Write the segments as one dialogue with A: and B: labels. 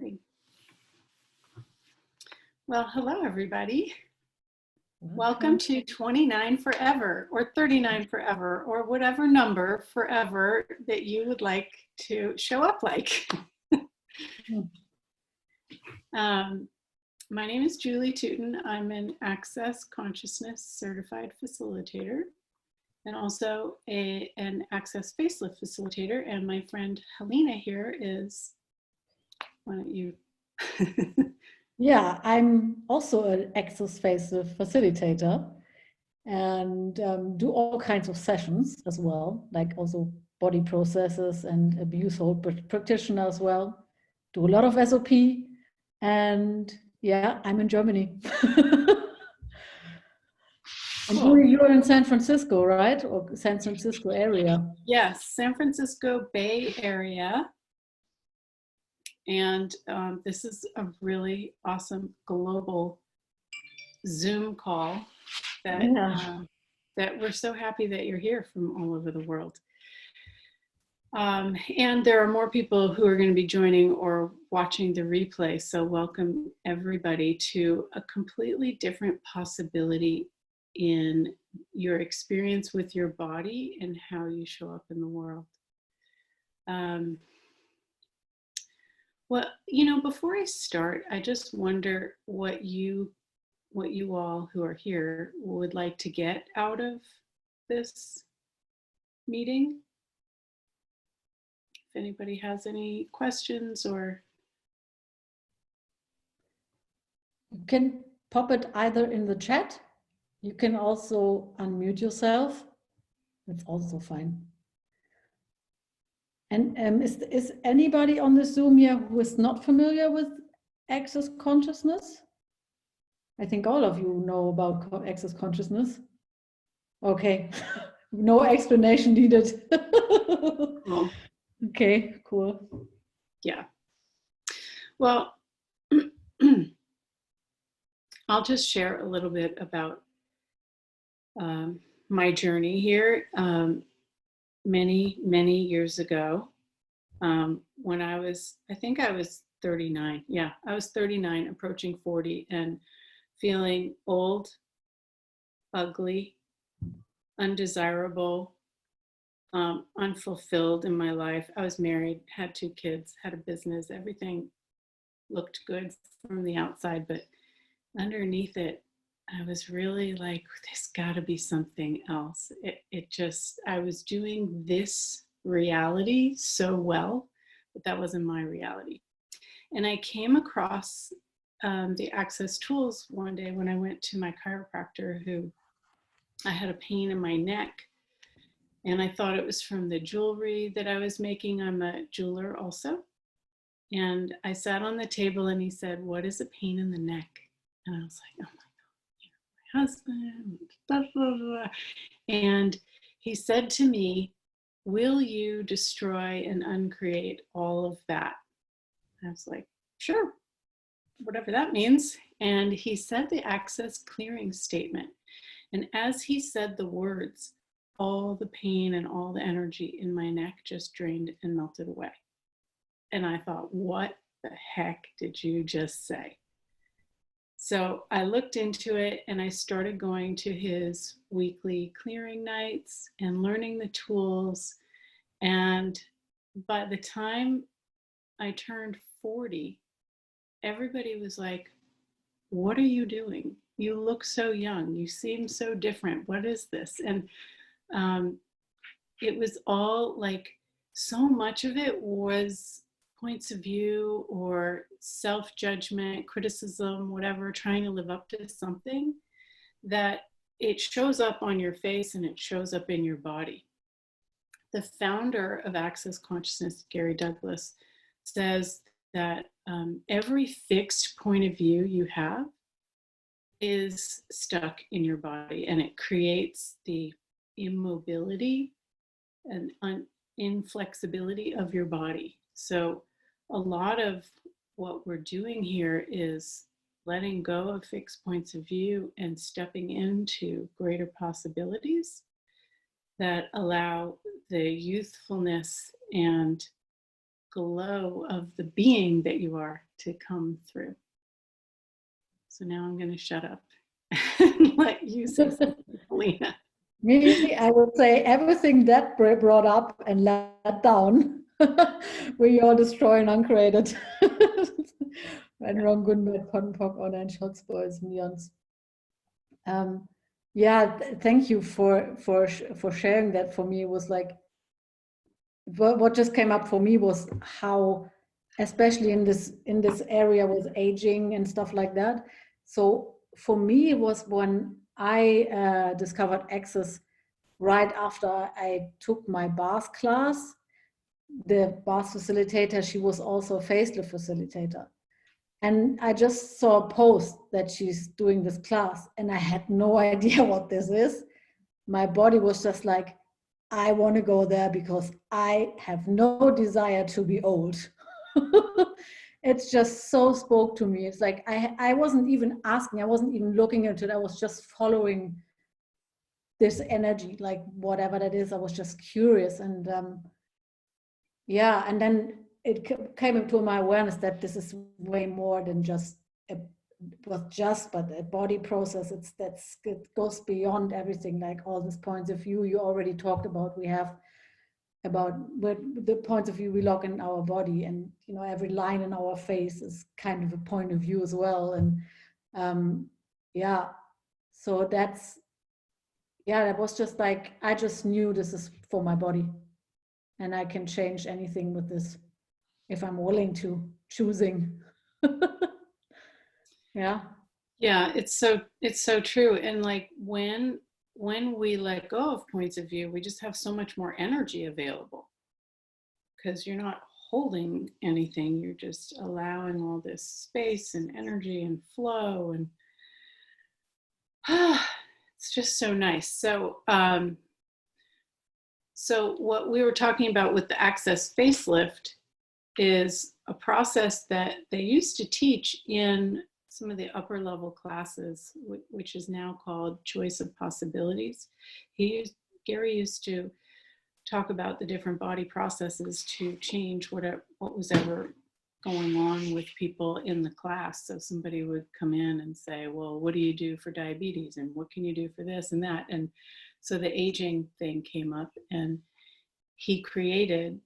A: Recording. Well, hello everybody. Welcome to 29 Forever or 39 Forever or whatever number forever that you would like to show up like. My name is Julie Tooten. I'm an Access Consciousness Certified Facilitator and also an Access Facelift Facilitator. And my friend Helena here is, why don't you?
B: Yeah, I'm also an Access Facelift Facilitator and do all kinds of sessions as well, like also body processes and abuse hold practitioner as well. Do a lot of SOP, and yeah, I'm in Germany. And
A: Cool.
B: you're in San Francisco, right? Or San Francisco area?
A: Yes, San Francisco Bay Area. And this is a really awesome global Zoom call that, that we're so happy that you're here from all over the world. And there are more people who are going to be joining or watching the replay. So welcome everybody to a completely different possibility in your experience with your body and how you show up in the world. Well, you know, before I start, I just wonder what you all who are here would like to get out of this meeting. If anybody has any questions or.
B: You can pop it either in the chat. You can also unmute yourself. That's also fine. And is anybody on the Zoom here who is not familiar with Access Consciousness? I think all of you know about Access Consciousness. Okay, no explanation needed.
A: Cool.
B: Okay, cool.
A: Yeah. Well, I'll just share a little bit about my journey here. Many years ago, when I think I was 39. Yeah, I was 39, approaching 40, and feeling old, ugly, undesirable, unfulfilled in my life. I was married, had 2 kids, had a business, everything looked good from the outside, but underneath it, I was really like, there's gotta be something else. I was doing this reality so well, but that wasn't my reality. And I came across the Access tools one day when I went to my chiropractor, who I had a pain in my neck. And I thought it was from the jewelry that I was making. I'm a jeweler also. And I sat on the table and he said, "What is a pain in the neck?" And I was like, oh my God, my husband, blah, blah, blah. And he said to me, "Will you destroy and uncreate all of that?" I was like, sure, whatever that means. And he said the Access clearing statement. And as he said the words, all the pain and all the energy in my neck just drained and melted away. And I thought, what the heck did you just say? So I looked into it and I started going to his weekly clearing nights and learning the tools. And by the time I turned 40, everybody was like, "What are you doing? You look so young. You seem so different. What is this?" And it was all like, so much of it was points of view or self-judgment, criticism, whatever, trying to live up to something, that it shows up on your face and it shows up in your body. The founder of Access Consciousness, Gary Douglas, says that every fixed point of view you have is stuck in your body, and it creates the immobility and inflexibility of your body. So a lot of what we're doing here is letting go of fixed points of view and stepping into greater possibilities that allow the youthfulness and glow of the being that you are to come through. So now I'm going to shut up and let you say something, Helena.
B: Me, I would say everything that brought up and let down, we all destroy and uncreated. Wenn Ron Gunbert, Ponpok, Orange, Hotspots, Neons. Yeah, thank you for sharing that. For me, it was like what just came up for me was how, especially in this area with aging and stuff like that. So for me, it was when I discovered Access right after I took my bath class. The bath facilitator, she was also a facelift facilitator. And I just saw a post that she's doing this class, and I had no idea what this is. My body was just like, I want to go there because I have no desire to be old. It's just so spoke to me. It's like I wasn't even asking, I wasn't even looking into it. I was just following this energy, like whatever that is. I was just curious. And yeah, and then it came into my awareness that this is way more than just but a body process. It goes beyond everything, like all these points of view you already talked about. We have about the points of view we lock in our body, and every line in our face is kind of a point of view as well. And yeah, so that was just like, I just knew this is for my body, and I can change anything with this if I'm willing to, choosing. Yeah.
A: Yeah, it's so true. And like when we let go of points of view, we just have so much more energy available, because you're not holding anything. You're just allowing all this space and energy and flow, and it's just so nice. So what we were talking about with the Access facelift is a process that they used to teach in some of the upper level classes, which is now called Choice of Possibilities. Gary used to talk about the different body processes to change what was ever going on with people in the class. So somebody would come in and say, well, what do you do for diabetes? And what can you do for this and that? And so the aging thing came up, and he created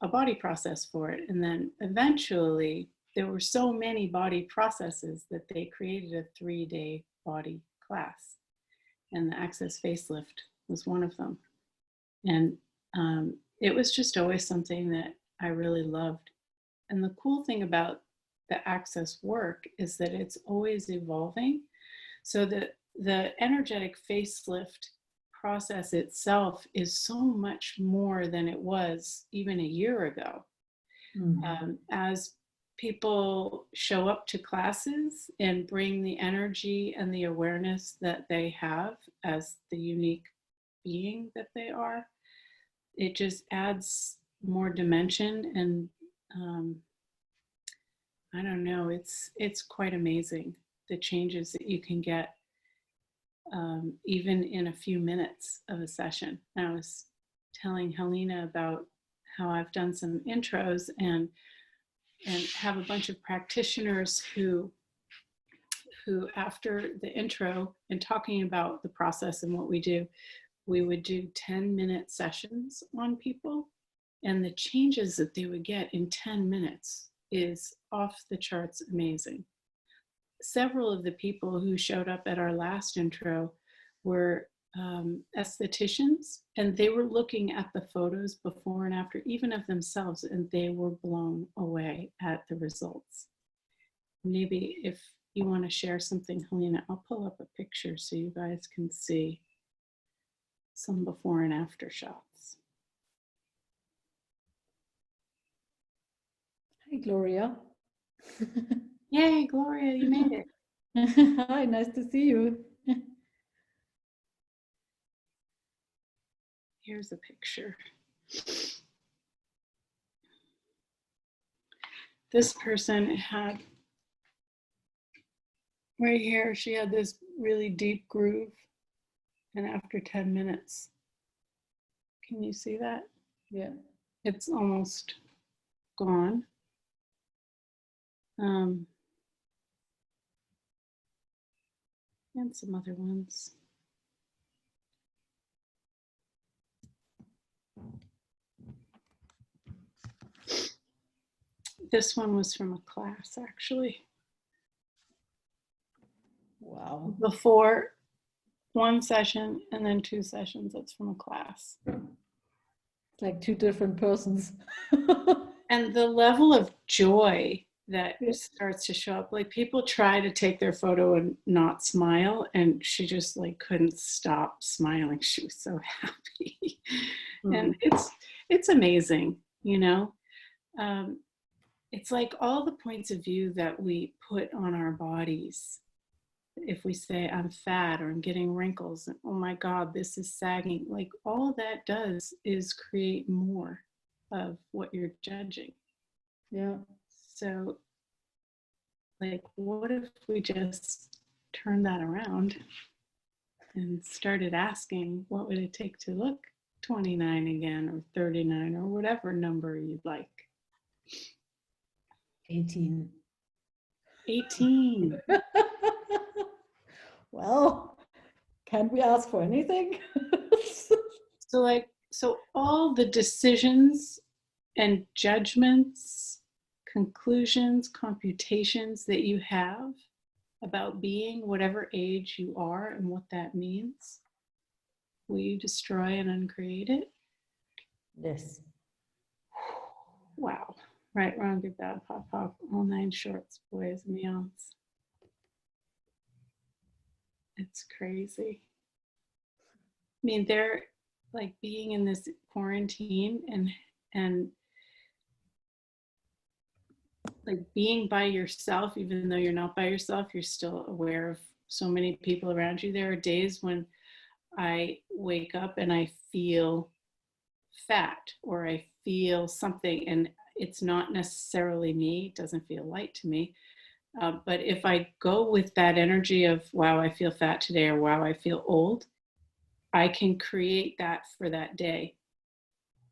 A: a body process for it. And then eventually there were so many body processes that they created a 3-day body class. And the Access facelift was one of them. And it was just always something that I really loved. And the cool thing about the Access work is that it's always evolving. So the energetic facelift process itself is so much more than it was even a year ago.
B: Mm-hmm.
A: As people show up to classes and bring the energy and the awareness that they have as the unique being that they are, it just adds more dimension. And I don't know, it's quite amazing the changes that you can get even in a few minutes of a session. I was telling Helena about how I've done some intros and have a bunch of practitioners who after the intro and talking about the process and what we do, we would do 10-minute sessions on people, and the changes that they would get in 10 minutes is off the charts amazing. Several of the people who showed up at our last intro were estheticians, and they were looking at the photos before and after, even of themselves, and they were blown away at the results. Maybe if you want to share something, Helena, I'll pull up a picture so you guys can see some before and after shots.
B: Hi, Gloria.
A: Yay, Gloria, you made it.
B: Hi, nice to see you.
A: Here's a picture. This person had, right here, she had this really deep groove, and after 10 minutes, can you see that?
B: Yeah.
A: It's almost gone. And some other ones. This one was from a class, actually.
B: Wow.
A: Before one session and then 2 sessions. That's from a class.
B: It's like 2 different persons.
A: And the level of joy that starts to show up, like people try to take their photo and not smile, and she just like couldn't stop smiling. She was so happy. And it's amazing, you know. It's like all the points of view that we put on our bodies. If we say I'm fat or I'm getting wrinkles, and oh my God, this is sagging, like all that does is create more of what you're judging.
B: Yeah.
A: So like, what if we just turned that around and started asking, what would it take to look 29 again, or 39, or whatever number you'd like?
B: 18.
A: 18.
B: Well, can't we ask for anything?
A: So all the decisions and judgments, conclusions, computations that you have about being whatever age you are and what that means, will you destroy and uncreate it?
B: Yes.
A: Wow. Right, wrong, good, bad, pop, pop, all 9 shorts, boys and beyonds. It's crazy. I mean, they're like being in this quarantine and like being by yourself, even though you're not by yourself, you're still aware of so many people around you. There are days when I wake up and I feel fat, or I feel something, and it's not necessarily me. It doesn't feel light to me. But if I go with that energy of, wow, I feel fat today, or wow, I feel old, I can create that for that day.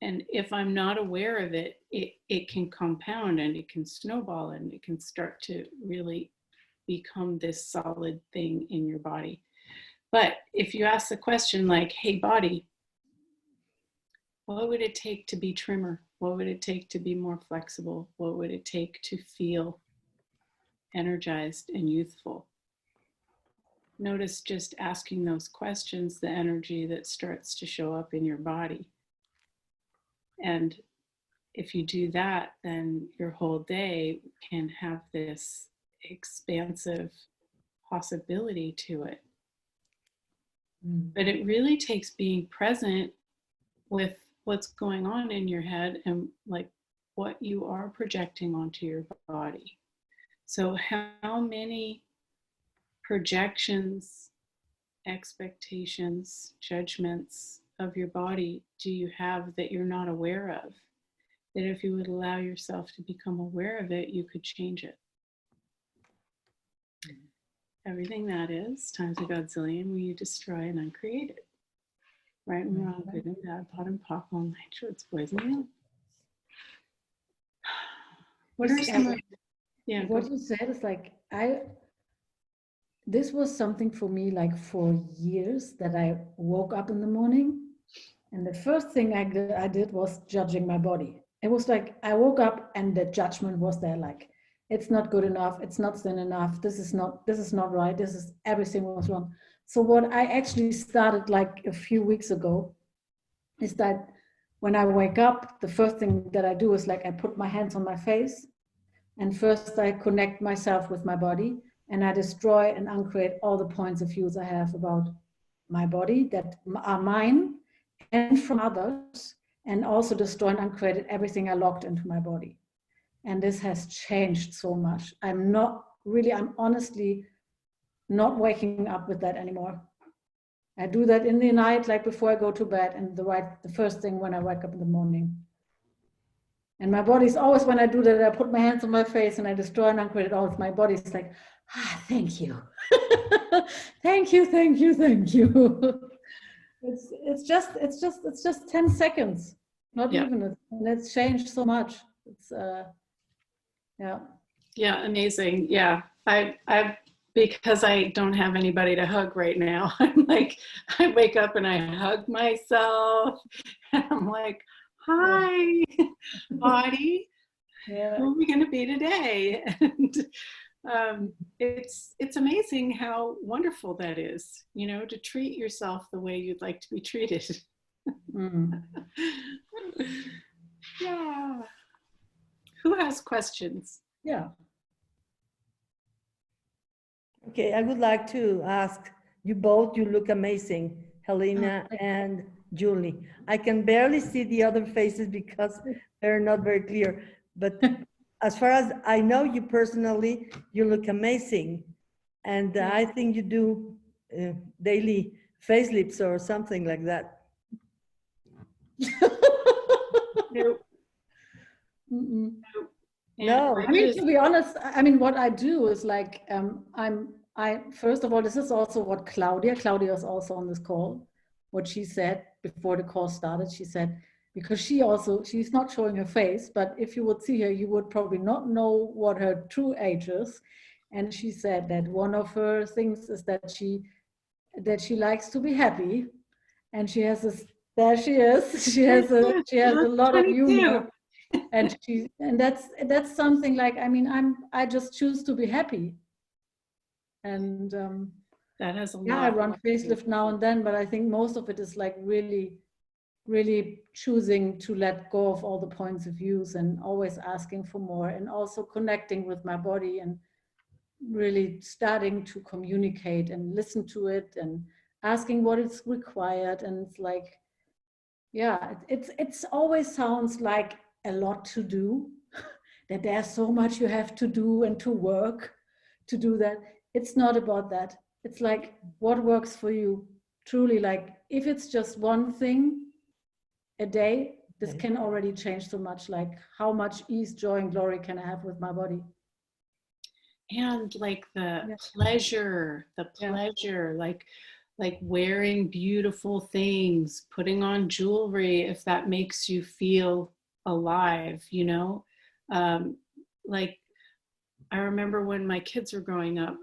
A: And if I'm not aware of it, it can compound and it can snowball and it can start to really become this solid thing in your body. But if you ask the question like, hey, body, what would it take to be trimmer? What would it take to be more flexible? What would it take to feel energized and youthful? Notice just asking those questions, the energy that starts to show up in your body. And if you do that, then your whole day can have this expansive possibility to it. But it really takes being present with what's going on in your head and like what you are projecting onto your body. So how many projections, expectations, judgments of your body do you have that you're not aware of? That if you would allow yourself to become aware of it, you could change it. Everything that is times a godzillion, will you destroy and uncreate it? Right and wrong, good and bad, pot and pop, all 9 shorts, boys and men. What are some of, yeah,
B: what you said is like, this was something for me like for years, that I woke up in the morning and the first thing I did was judging my body. It was like I woke up and the judgment was there, like it's not good enough, it's not thin enough, this is not right, everything was wrong. So what I actually started like a few weeks ago is that when I wake up, the first thing that I do is like I put my hands on my face, and first I connect myself with my body, and I destroy and uncreate all the points of views I have about my body that are mine and from others, and also destroy and uncreate everything I locked into my body. And this has changed so much. I'm honestly not waking up with that anymore. I do that in the night, like before I go to bed, and the first thing when I wake up in the morning. And my body's always, when I do that, I put my hands on my face and I destroy and uncreate all of my body's like, thank you. Thank you, thank you, thank you. It's just 10 seconds, not even, and it's changed so much. It's yeah.
A: Yeah, amazing. Yeah. I because I don't have anybody to hug right now. I'm like, I wake up and I hug myself. And I'm like,
B: Yeah.
A: hi, body.
B: Yeah.
A: Who are we gonna be today? And it's amazing how wonderful that is, you know, to treat yourself the way you'd like to be treated.
B: Mm.
A: Yeah. Who has questions?
B: Yeah.
C: Okay, I would like to ask you both, you look amazing, Helena
B: Thank
C: and Julie. I can barely see the other faces because they're not very clear, but as far as I know you personally, you look amazing. And I think you do daily facelifts or something like that.
A: Nope.
B: Mm-mm.
A: And
C: No.
B: I mean, to be honest, I mean, what I do is like, I first of all, this is also what Claudia is also on this call. What she said before the call started, she said, because she's not showing her face, but if you would see her, you would probably not know what her true age is. And she said that one of her things is that she likes to be happy, and she has this. There she is. She has a lot of
A: 22.
B: humor, and that's something like, I mean, I just choose to be happy, and
A: That has a
B: yeah, I
A: lot.
B: run facelift now and then, but I think most of it is like really choosing to let go of all the points of views and always asking for more, and also connecting with my body and really starting to communicate and listen to it and asking what is required. And it's like, yeah, it's always sounds like a lot to do, that there's so much you have to do and to work to do that. It's not about that. It's like what works for you. Truly, like if it's just one thing a day, this can already change so much. Like how much ease, joy, and glory can I have with my body?
A: And like the
B: Yeah.
A: pleasure, like wearing beautiful things, putting on jewelry if that makes you feel alive, you know. Like I remember when my kids were growing up,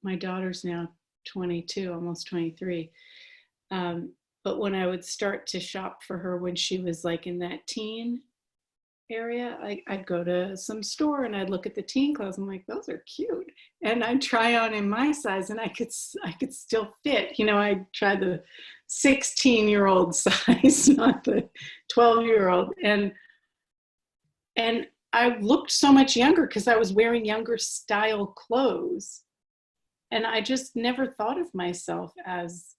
A: my daughter's now 22, almost 23. But when I would start to shop for her when she was like in that teen area, I'd go to some store and I'd look at the teen clothes. I'm like, those are cute, and I'd try on in my size, and I could still fit. You know, I tried the 16-year-old size, not the 12-year-old, and I looked so much younger because I was wearing younger style clothes, and I just never thought of myself as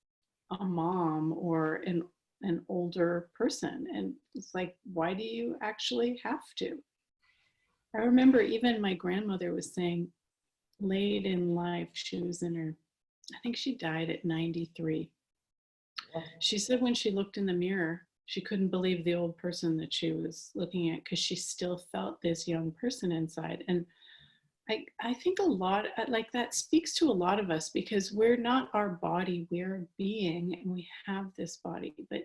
A: a mom or an older person. And it's like, why do you actually have to? I remember even my grandmother was saying late in life, she was in her, I think she died at 93. She said when she looked in the mirror, she couldn't believe the old person that she was looking at because she still felt this young person inside. And I think a lot like that speaks to a lot of us, because we're not our body, we're a being, and we have this body. But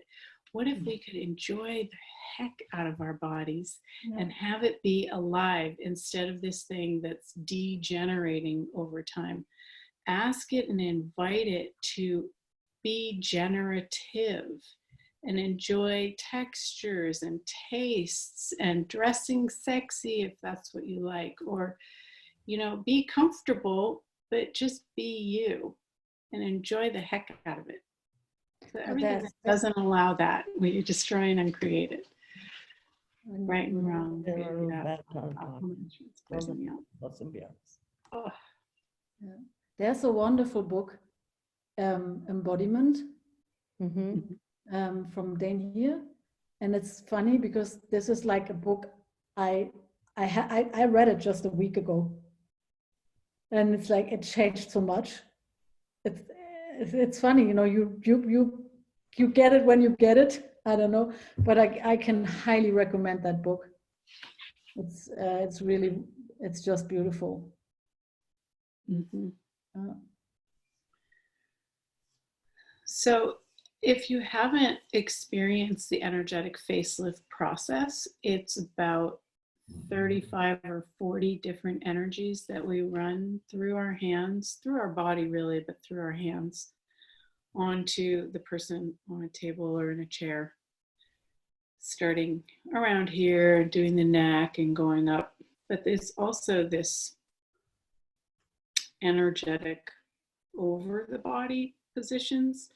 A: what if we could enjoy the heck out of our bodies and have it be alive instead of this thing that's degenerating over time? Ask it and invite it to be generative and enjoy textures and tastes and dressing sexy if that's what you like, or you know, be comfortable, but just be you and enjoy the heck out of it. So everything that doesn't allow that, we destroy and uncreate it. Right and wrong.
B: Oh. Yeah. There's a wonderful book, Embodiment, from Dane here. And it's funny because this is like a book I read it just a week ago. And it's like it changed so much. It's funny, you know, you get it when you get it. I don't know, but I can highly recommend that book. It's really, it's just beautiful.
A: Mm-hmm. So if you haven't experienced the energetic facelift process, it's about 35 or 40 different energies that we run through our hands, through our body really, but through our hands onto the person on a table or in a chair, starting around here, doing the neck and going up. But there's also this energetic over the body positions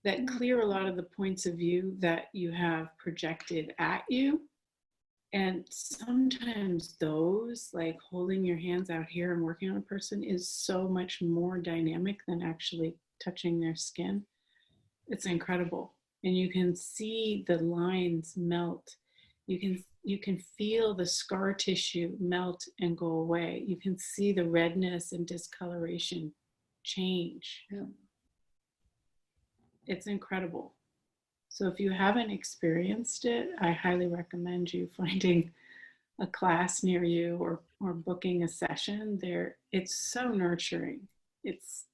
A: that clear a lot of the points of view that you have projected at you. And sometimes those, like holding your hands out here and working on a person, is so much more dynamic than actually touching their skin. It's incredible. And you can see the lines melt. You can feel the scar tissue melt and go away. You can see the redness and discoloration change.
B: Yeah.
A: It's incredible. So if you haven't experienced it, I highly recommend you finding a class near you or booking a session there. It's so nurturing. It's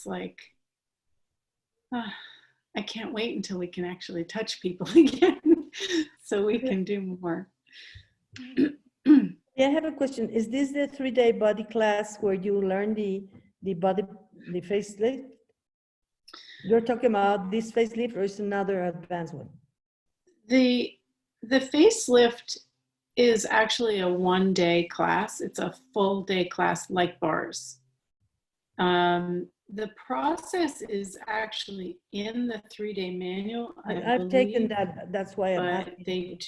A: like, I can't wait until we can actually touch people again so we can do more.
C: Yeah, I have a question. Is this the 3-day body class where you learn the facelift? You're talking about this facelift, or is another advanced one?
A: The facelift is actually a 1-day class. It's a full day class like bars. The process is actually in the 3-day manual.
C: I've taken that. That's why I'm
A: but
C: asking.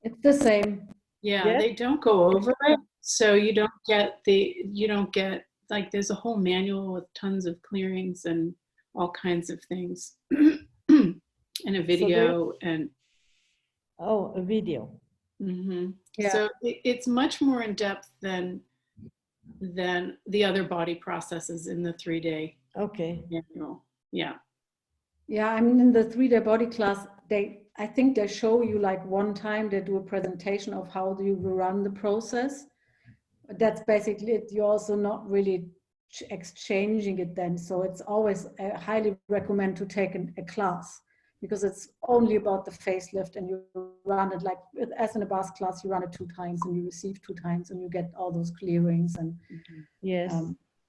B: It's the same.
A: Yeah, they don't go over it, so you don't get like, there's a whole manual with tons of clearings and all kinds of things, and a video and.
C: Oh, a video.
B: Yeah.
A: So it's much more in depth than the other body processes in the 3-day manual. Yeah.
B: Yeah, I mean, in the 3-day body class, I think they show you, like, one time they do a presentation of how do you run the process. That's basically it. You're also not really exchanging it then. So it's always, I highly recommend to take a class, because it's only about the facelift, and you run it like, as in a bars class, you run it 2 times and you receive 2 times and you get all those clearings. And
C: yes.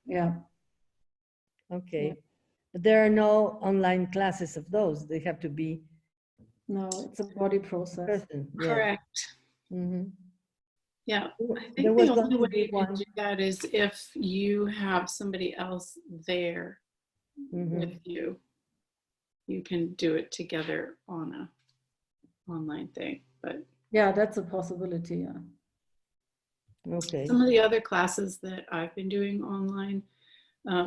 B: Yeah.
C: Okay.
B: Yeah.
C: But there are no online classes of those. They have to be.
B: No, it's a body process.
C: Person. Yeah.
A: Correct. Yeah, I think
C: There was
A: the only
C: going to
A: way
C: be
A: you can
C: one.
A: do that is if you have somebody else there with you. You can do it together on a online thing, but
B: yeah, that's a possibility. Yeah.
C: Okay.
A: Some of the other classes that I've been doing online,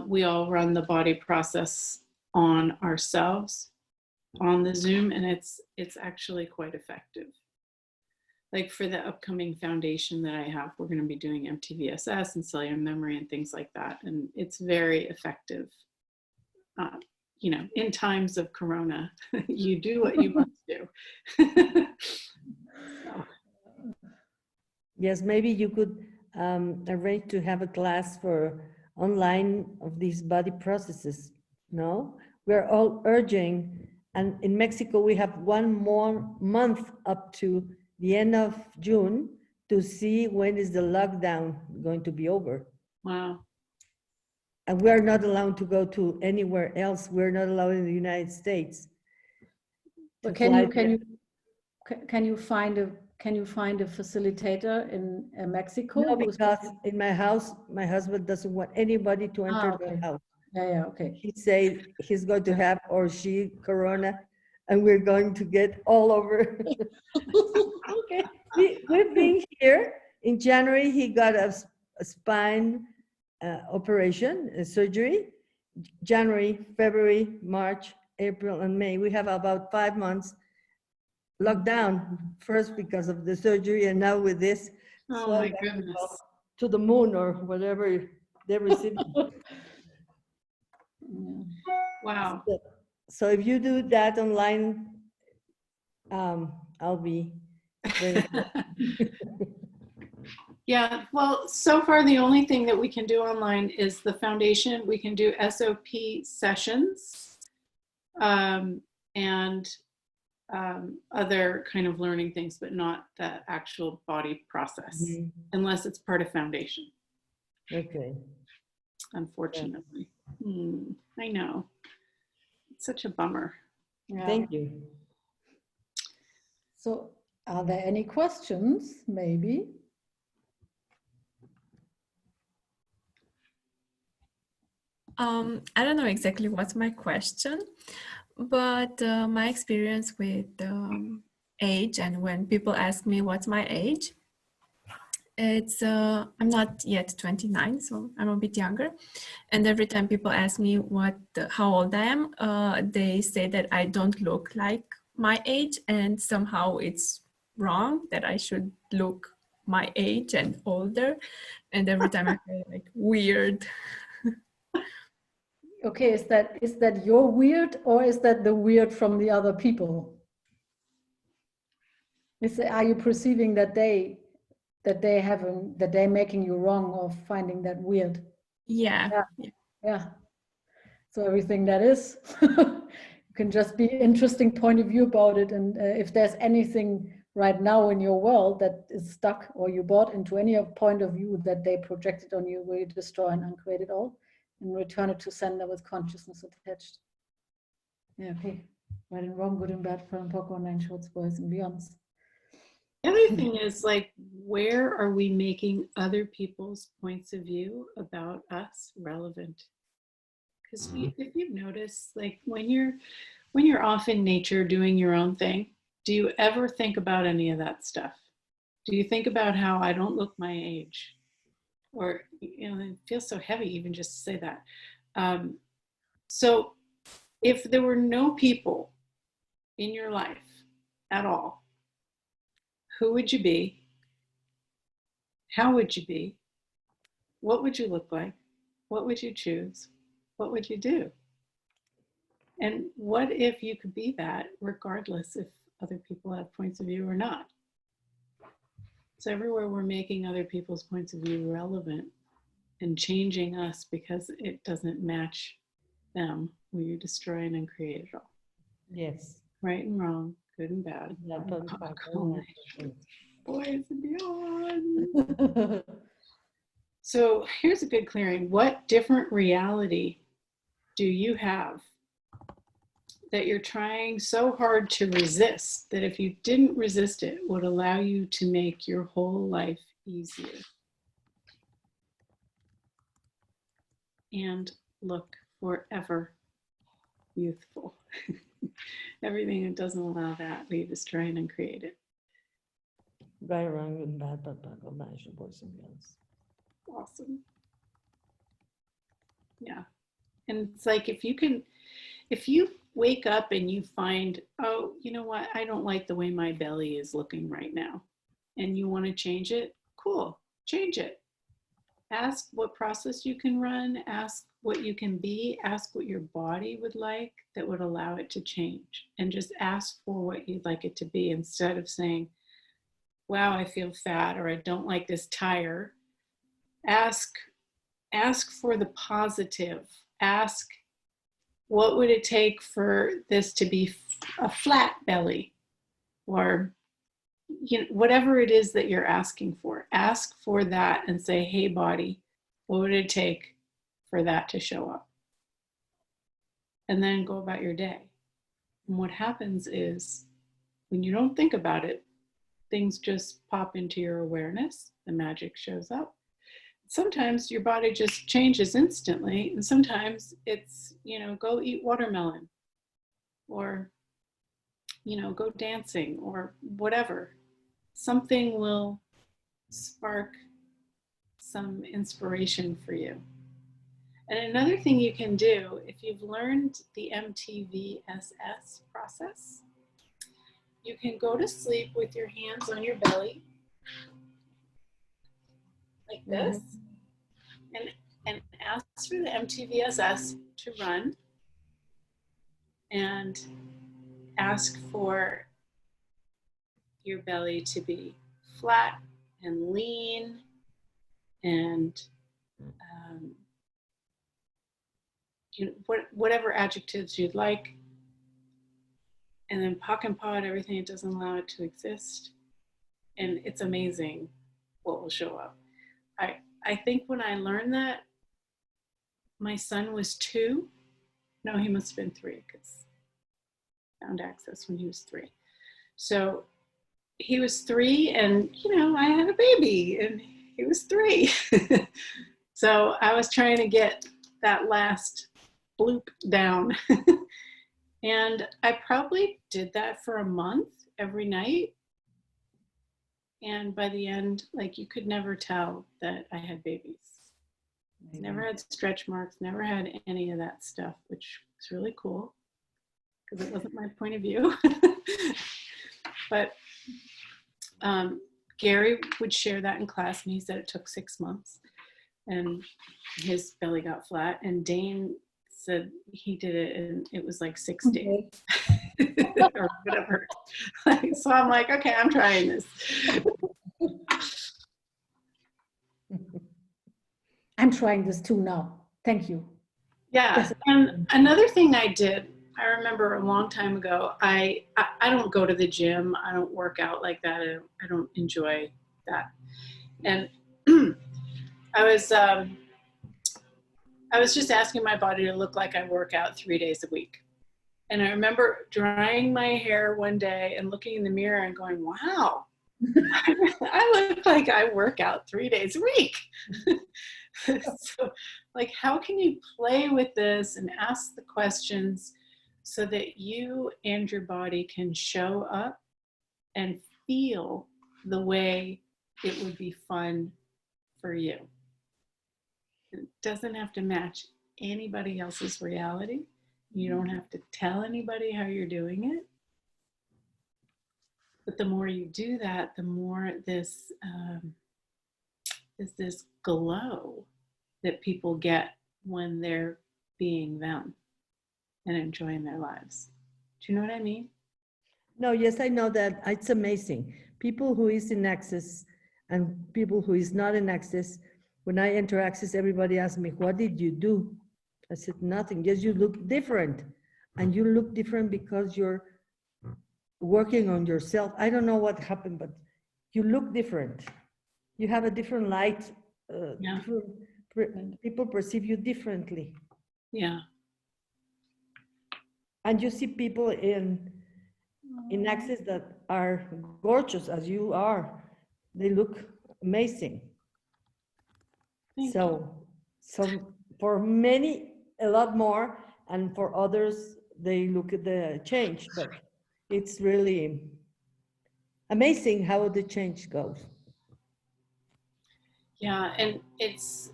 A: we all run the body process on ourselves on the Zoom, and it's actually quite effective. Like for the upcoming foundation that I have, we're going to be doing MTVSS and cellular memory and things like that, and it's very effective. In times of Corona, you do what you must do.
C: Yes, maybe you could arrange to have a class for online of these body processes. No, we're all urging, and in Mexico we have 1 more month up to the end of June to see when is the lockdown going to be over.
A: Wow.
C: And we're not allowed to go to anywhere else. We're not allowed in the United States.
B: But can you find a facilitator in Mexico?
C: No, because in my house, my husband doesn't want anybody to enter the house.
B: Yeah, okay.
C: He says he's going to have, or she, Corona, and we're going to get all over. Okay. We've been here. In January, he got a spine operation, a surgery. January, February, March, April, and May. We have about 5 months locked down, first because of the surgery, and now with this.
A: Oh
C: so
A: my goodness.
C: To the moon or whatever they receive.
A: Wow.
C: So if you do that online, I'll be very
A: Yeah, well, so far the only thing that we can do online is the foundation. We can do SOP sessions, and other kind of learning things, but not the actual body process, unless it's part of foundation,
C: Okay.
A: unfortunately. I know. It's such a bummer.
B: Yeah.
C: Thank you.
B: So are there any questions, maybe?
D: I don't know exactly what's my question, but my experience with age, and when people ask me what's my age, it's I'm not yet 29, so I'm a bit younger. And every time people ask me how old I am, they say that I don't look like my age, and somehow it's wrong, that I should look my age and older. And every time I feel like weird.
B: Okay, is that your weird, or is that the weird from the other people? Are you perceiving that they're making you wrong, or finding that weird?
D: Yeah.
B: Yeah. So everything that is, you can just be interesting point of view about it. And if there's anything right now in your world that is stuck, or you bought into any point of view that they projected on you, will you destroy and uncreate it all and return it to sender with consciousness attached? Yeah, okay. Right and wrong, good and bad, fun and poker, online shorts, boys and beyonds.
A: The other thing is, like, where are we making other people's points of view about us relevant? Because if you've noticed, like, when you're off in nature doing your own thing, do you ever think about any of that stuff? Do you think about how I don't look my age? Or, it feels so heavy even just to say that. So if there were no people in your life at all, who would you be? How would you be? What would you look like? What would you choose? What would you do? And what if you could be that regardless if other people have points of view or not? So everywhere we're making other people's points of view relevant and changing us because it doesn't match them, we destroy and uncreate it all.
C: Yes.
A: Right and wrong, good and bad. Boys and beyond. So here's a good clearing. What different reality do you have that you're trying so hard to resist that if you didn't resist it would allow you to make your whole life easier? And look forever youthful. Everything that doesn't allow that, we destroy and uncreate it.
C: Right, wrong, good, bad, combination, boys and girls.
A: Awesome. Yeah. And it's like, if you wake up and you find, oh, you know what, I don't like the way my belly is looking right now, and you want to change it, cool, change it. Ask what process you can run, ask what you can be, ask what your body would like that would allow it to change, and just ask for what you'd like it to be, instead of saying, wow, I feel fat, or I don't like this tire. Ask for the positive. Ask, what would it take for this to be a flat belly? Or whatever it is that you're asking for, ask for that and say, hey, body, what would it take for that to show up? And then go about your day. And what happens is, when you don't think about it, things just pop into your awareness, the magic shows up. Sometimes your body just changes instantly, and sometimes it's, go eat watermelon, or, go dancing, or whatever. Something will spark some inspiration for you. And another thing you can do, if you've learned the MTVSS process, you can go to sleep with your hands on your belly, like this, and ask for the MTVSS to run, and ask for your belly to be flat and lean, and whatever adjectives you'd like. and then pock and pod everything it doesn't allow it to exist. And it's amazing what will show up. I think when I learned that, my son was 2. No, he must have been 3 because found access when he was 3. So he was 3, and I had a baby, and he was 3. So I was trying to get that last bloop down. And I probably did that for a month every night. And by the end, like, you could never tell that I had babies. Never had stretch marks, never had any of that stuff, which was really cool because it wasn't my point of view. But Gary would share that in class, and he said it took 6 months and his belly got flat. And Dane said he did it and it was like 6 days or whatever. So I'm like, okay, I'm trying this.
B: I'm trying this too now. Thank you.
A: Yeah, and another thing I did, I remember a long time ago, I don't go to the gym. I don't work out like that. I don't enjoy that. And I was just asking my body to look like I work out 3 days a week. And I remember drying my hair one day and looking in the mirror and going, wow, I look like I work out 3 days a week. So, like, how can you play with this and ask the questions so that you and your body can show up and feel the way it would be fun for you? It doesn't have to match anybody else's reality. You don't have to tell anybody how you're doing it. But the more you do that, the more this is this glow that people get when they're being them and enjoying their lives. Do you know what I mean?
C: No, yes, I know that. It's amazing. People who is in Access and people who is not in Access, when I enter Access, everybody asks me, what did you do? I said, nothing. Yes, you look different. And you look different because you're working on yourself. I don't know what happened, but you look different. You have a different light.
A: Yeah.
C: People perceive you differently.
A: Yeah.
C: And you see people in Access that are gorgeous as you are. They look amazing. So for many, a lot more, and for others, they look at the change, but it's really amazing how the change goes.
A: Yeah, and it's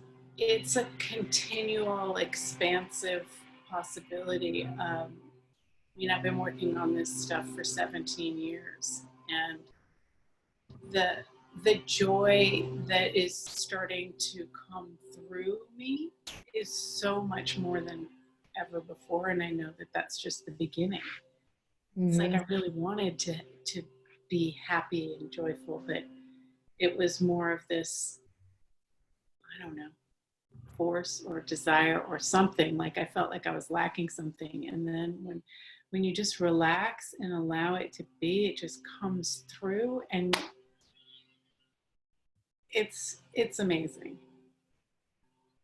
A: a continual, expansive possibility. I mean, I've been working on this stuff for 17 years, and the joy that is starting to come through me is so much more than ever before, and I know that that's just the beginning. It's like I really wanted to be happy and joyful, but it was more of this, I don't know, force or desire or something. Like I felt like I was lacking something, and then when you just relax and allow it to be, it just comes through, and it's amazing.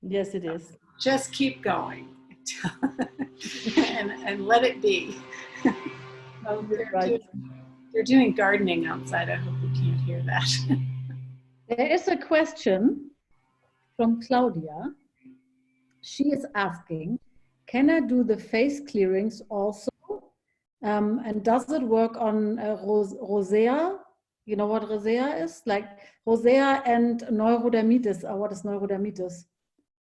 C: Yes, it is.
A: Just keep going and let it be. Oh, they're doing gardening outside. I hope you can't hear that.
B: There is a question from Claudia. She is asking, can I do the face clearings also? And does it work on rosea? You know what rosea is? Like rosea and neurodermitis. What is neurodermitis?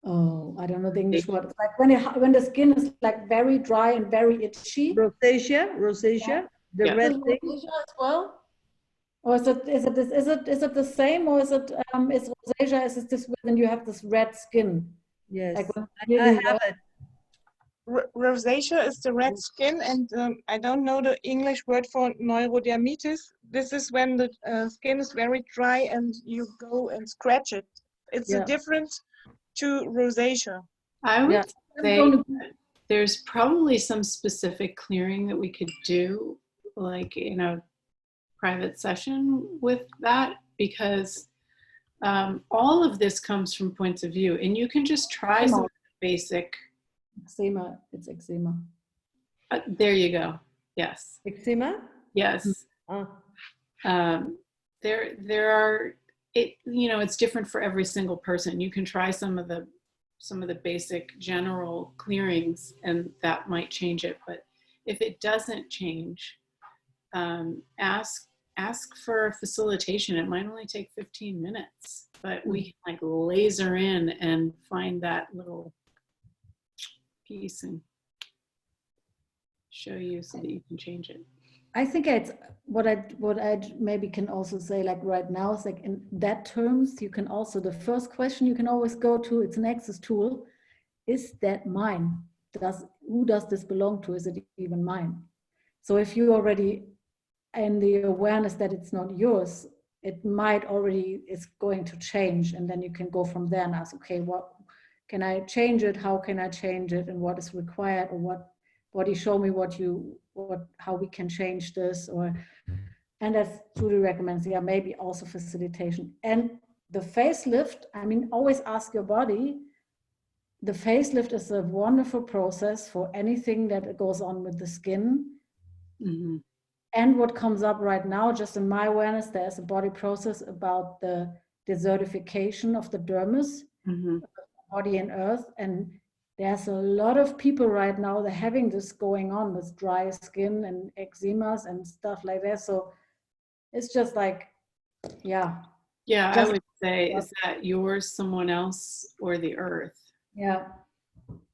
B: Oh, I don't know the English word. It's like when the skin is like very dry and very itchy.
C: Rosacea,
A: Yeah.
C: the red thing.
B: Rosacea as well? Or is it the same, or is rosacea is this when you have this red skin?
C: Yes,
B: Like
C: I have it.
E: Rosacea is the red skin, and I don't know the English word for neurodermitis. This is when the skin is very dry and you go and scratch it. It's a different to rosacea.
A: I would say there's probably some specific clearing that we could do like in a private session with that, because all of this comes from points of view, and you can just try some basic.
B: Eczema, it's eczema.
A: There you go. Yes.
C: Eczema?
A: Yes.
C: Uh,
A: There are, it, you know, it's different for every single person. You can try some of the basic general clearings, and that might change it. But if it doesn't change, ask for facilitation. It might only take 15 minutes, but we can like laser in and find that little piece and show you so that you can change it.
B: I think it's what I maybe can also say, like right now, is like in that terms, you can also, the first question you can always go to, it's an access tool, is that mine? Who does this belong to? Is it even mine? So if you already in the awareness that it's not yours, it might already is going to change, and then you can go from there and ask, okay, what can I change it? How can I change it? And what is required, or what body show me how we can change this, and as Judy recommends, yeah, maybe also facilitation. And the facelift, I mean, always ask your body. The facelift is a wonderful process for anything that goes on with the skin.
A: Mm-hmm.
B: And what comes up right now, just in my awareness, there's a body process about the desertification of the dermis,
A: Mm-hmm.
B: body and earth. And there's a lot of people right now that are having this going on with dry skin and eczemas and stuff like that. So it's just like, yeah.
A: Yeah,
B: Just,
A: I would say, is that yours, someone else, or the earth?
B: yeah.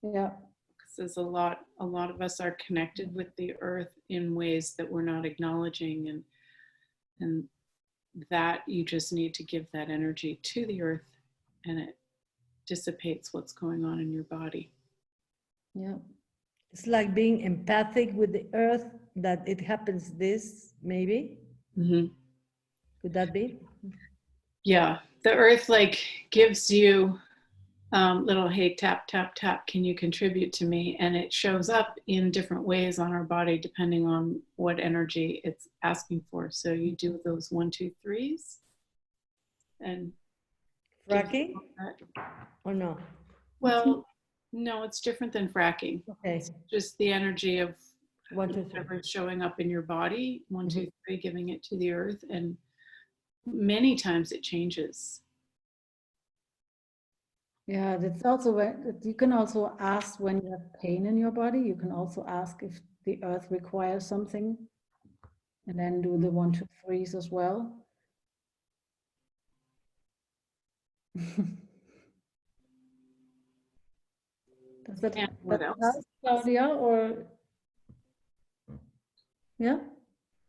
B: Yeah.
A: Because there's a lot of us are connected with the earth in ways that we're not acknowledging, and that you just need to give that energy to the earth, and it dissipates what's going on in your body.
B: Yeah.
C: it's like being empathic with the earth, that it happens this, maybe.
A: Mm-hmm.
C: Could that be?
A: Yeah, the earth like gives you little, hey, tap, tap, tap, can you contribute to me? And it shows up in different ways on our body depending on what energy it's asking for. So you do those 1, 2, 3s and
C: Fracking or no?
A: well, no, it's different than fracking.
C: Okay.
A: It's just the energy of
C: 1, 2, 3.
A: whatever's showing up in your body, 1, 2, 3, giving it to the earth, and many times it changes.
B: Yeah, that's also where you can also ask when you have pain in your body. You can also ask if the earth requires something, and then do the 1, 2, 3s as well. Does that
A: And what else?
B: help, Claudia, or yeah?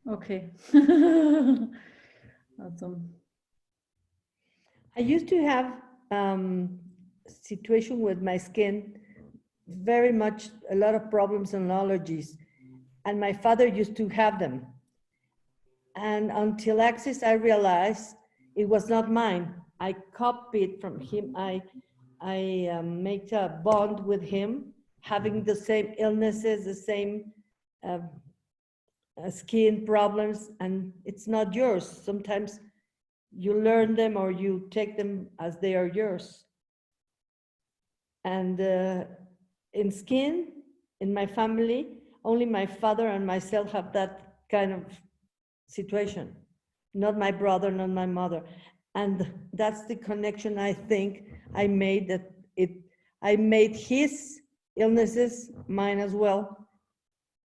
B: Okay. Awesome.
C: I used to have situation with my skin, very much a lot of problems and allergies, and my father used to have them. And until Axis, I realized it was not mine. I copied from him. I make a bond with him, having the same illnesses, the same skin problems, and it's not yours. Sometimes you learn them or you take them as they are yours. And in skin, in my family, only my father and myself have that kind of situation, not my brother, not my mother. And that's the connection I think I made, that I made his illnesses mine as well,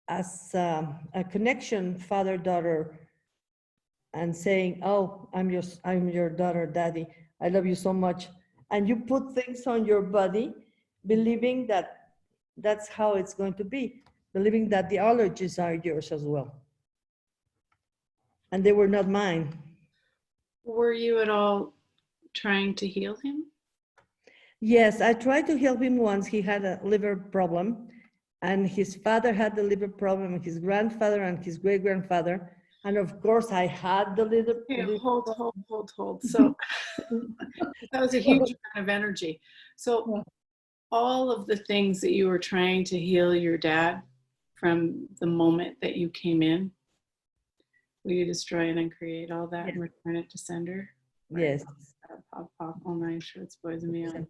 C: as a connection, father-daughter, and saying, oh, I'm your daughter, daddy, I love you so much. And you put things on your body, believing that that's how it's going to be, believing that the allergies are yours as well. And they were not mine.
A: Were you at all trying to heal him?
C: Yes, I tried to help him once. He had a liver problem, and his father had the liver problem, and his grandfather and his great-grandfather. And of course, I had the liver.
A: Okay, hold. So that was a huge amount of energy. So all of the things that you were trying to heal your dad from the moment that you came in, Will you destroy and uncreate all that
C: Yes.
A: and return it to sender?
C: Yes.
A: Pop, pop, all nine shorts, boys and beyond.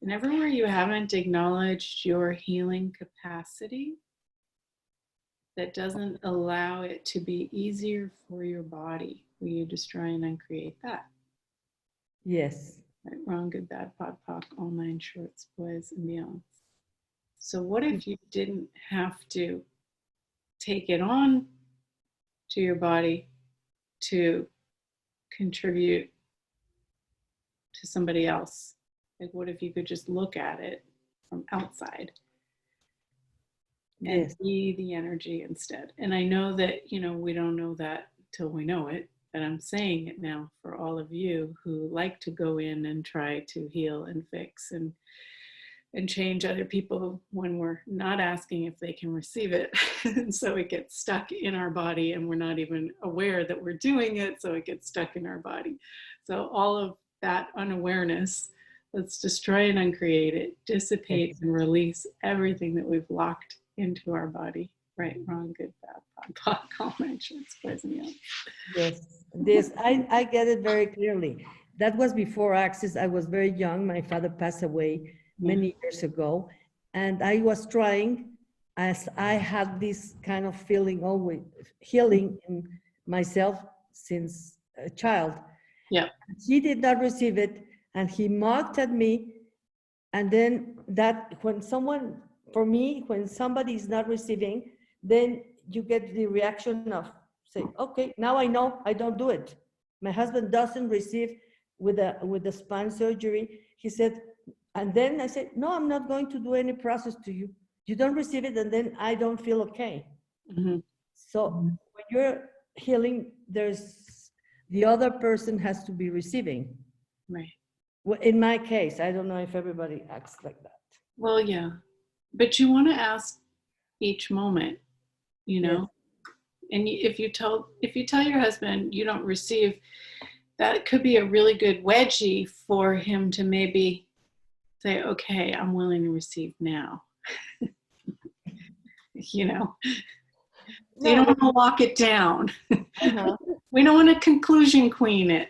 A: And everywhere you haven't acknowledged your healing capacity, that doesn't allow it to be easier for your body, will you destroy and uncreate that?
C: Yes.
A: Right, wrong, good, bad, pod, poc, all nine shorts, boys and beyond. So what if you didn't have to take it on to your body to contribute to somebody else? Like, what if you could just look at it from outside and
C: Yes.
A: be the energy instead? And I know that, we don't know that till we know it, but I'm saying it now for all of you who like to go in and try to heal and fix and change other people when we're not asking if they can receive it. And so it gets stuck in our body and we're not even aware that we're doing it. So it gets stuck in our body. So all of that unawareness, let's destroy and uncreate it, dissipate and release everything that we've locked into our body. Right, wrong, good, bad, pod, all nine shorts, boys and beyond.
C: Yes, I get it very clearly. That was before Access. I was very young. My father passed away many years ago. And I was trying, as I had this kind of feeling always, healing in myself since a child.
A: Yeah.
C: He did not receive it, and he mocked at me. And then that, when somebody is not receiving, then you get the reaction of say, okay, now I know I don't do it. My husband doesn't receive with the spine surgery. He said, and then I said, no, I'm not going to do any process to you. You don't receive it, and then I don't feel okay.
A: Mm-hmm.
C: So when you're healing, there's the other person has to be receiving.
A: Right.
C: Well, in my case, I don't know if everybody acts like that.
A: Well, yeah. But you want to ask each moment,
C: Yes.
A: And if you tell your husband you don't receive, that could be a really good wedgie for him to maybe say, okay, I'm willing to receive now. You don't want to lock it down.
C: Uh-huh.
A: We don't want to conclusion queen it.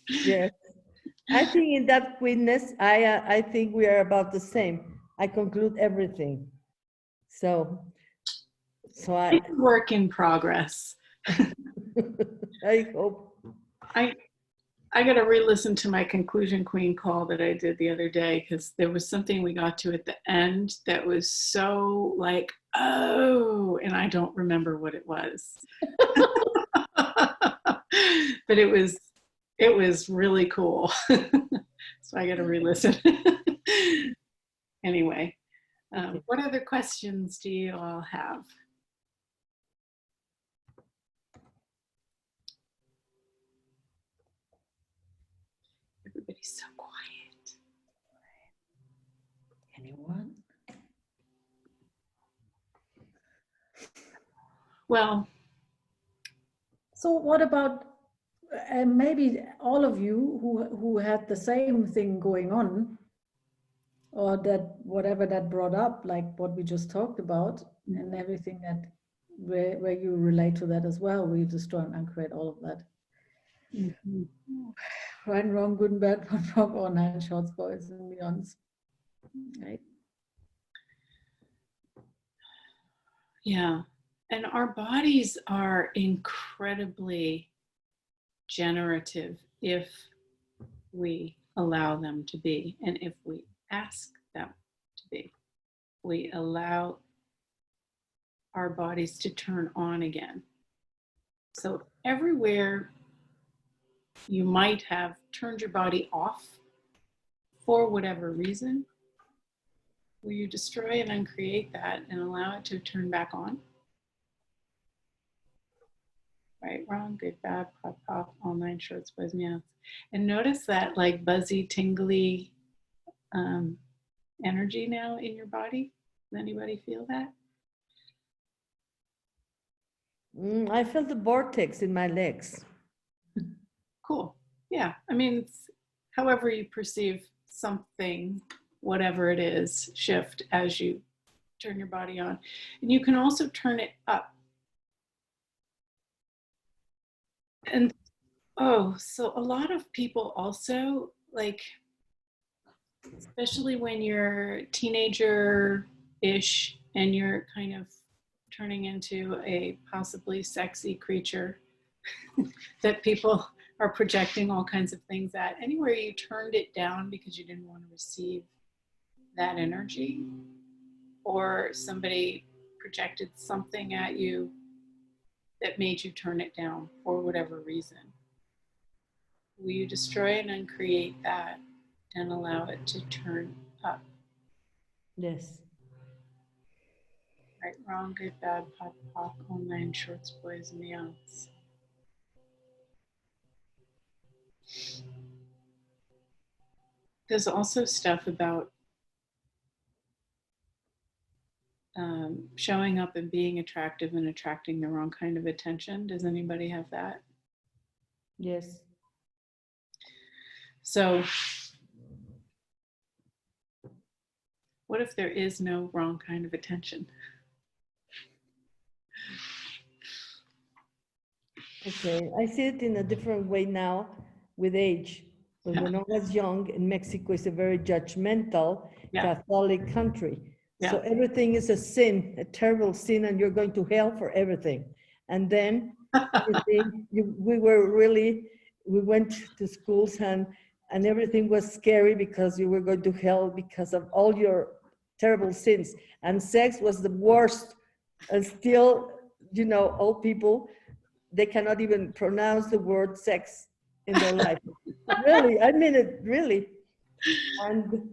C: Yes. I think in that queenness, I think we are about the same. I conclude everything. So I
A: It's a work in progress.
C: I hope.
A: I got to re-listen to my conclusion queen call that I did the other day, because there was something we got to at the end that was so like, oh, and I don't remember what it was. But it was really cool. So I got to re-listen. Anyway, what other questions do you all have? Everybody's so quiet.
B: Anyone?
A: Well,
B: so what about maybe all of you who had the same thing going on, or that whatever that brought up, like what we just talked about, and everything that where you relate to that as well, we destroy and uncreate all of that.
A: mm-hmm.
B: Right and wrong, good and bad, pop, all nine shorts, boys and beyonds. Right.
A: Yeah. And our bodies are incredibly generative if we allow them to be, and if we ask them to be. We allow our bodies to turn on again. So everywhere you might have turned your body off for whatever reason, will you destroy and uncreate that and allow it to turn back on? Right, wrong, good, bad, pop, pop, all nine shorts, boys, meows. And notice that like buzzy, tingly energy now in your body. Does anybody feel that?
C: I felt the vortex in my legs.
A: Cool. Yeah, I mean, it's however you perceive something, whatever it is, shift as you turn your body on. And you can also turn it up. And oh, so a lot of people also, like, especially when you're teenager-ish and you're kind of turning into a possibly sexy creature that people are projecting all kinds of things at. Anywhere you turned it down because you didn't want to receive that energy, or somebody projected something at you that made you turn it down for whatever reason, will you destroy and uncreate that and allow it to turn up?
C: Yes.
A: Right, wrong, good, bad, pop, pop, all nine shorts, boys, and beyonds. There's also stuff about showing up and being attractive and attracting the wrong kind of attention. Does anybody have that?
C: Yes.
A: So what if there is no wrong kind of attention?
C: Okay, I see it in a different way now with age. But when I was young, in Mexico is a very judgmental Catholic country. So everything is a sin, a terrible sin, and you're going to hell for everything. And then we went to schools and everything was scary because you were going to hell because of all your terrible sins. And sex was the worst. And still, you know, old people, they cannot even pronounce the word sex in their life. Really, I mean it, really. And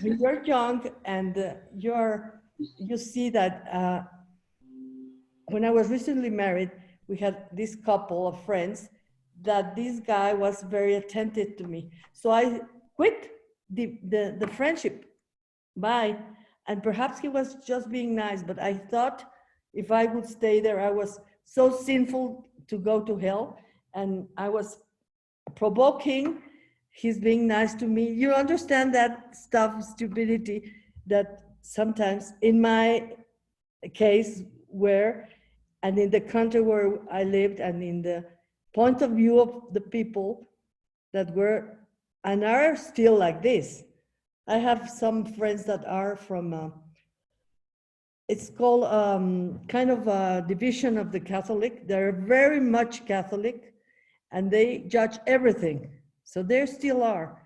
C: when you're young and you see that when I was recently married, we had this couple of friends that this guy was very attentive to me. So I quit the friendship. Bye. And perhaps he was just being nice, but I thought if I would stay there, I was so sinful to go to hell. And I was provoking his being nice to me. You understand that stuff, stupidity, that sometimes in my case where, and in the country where I lived, and in the point of view of the people that were and are still like this. I have some friends that are from, it's called kind of a division of the Catholic. They're very much Catholic and they judge everything. So they still are.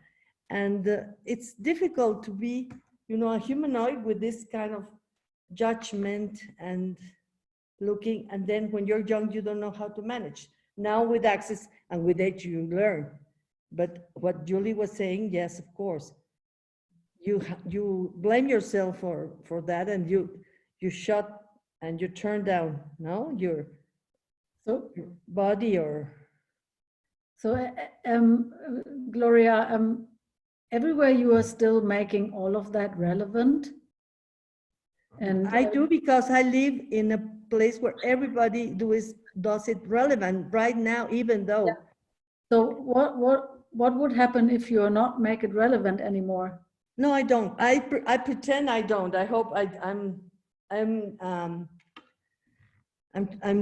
C: And it's difficult to be, you know, a humanoid with this kind of judgment and looking. And then when you're young, you don't know how to manage. Now with access and with age, you learn. But what Julie was saying, yes, of course. You blame yourself for that, and you shut and you turn down, no, your body or.
B: So, Gloria, everywhere you are still making all of that relevant. And
C: I do, because I live in a place where everybody does it relevant right now, even though.
B: Yeah. So what would happen if you're not make it relevant anymore?
C: No, I don't. I pretend I don't. I hope I'm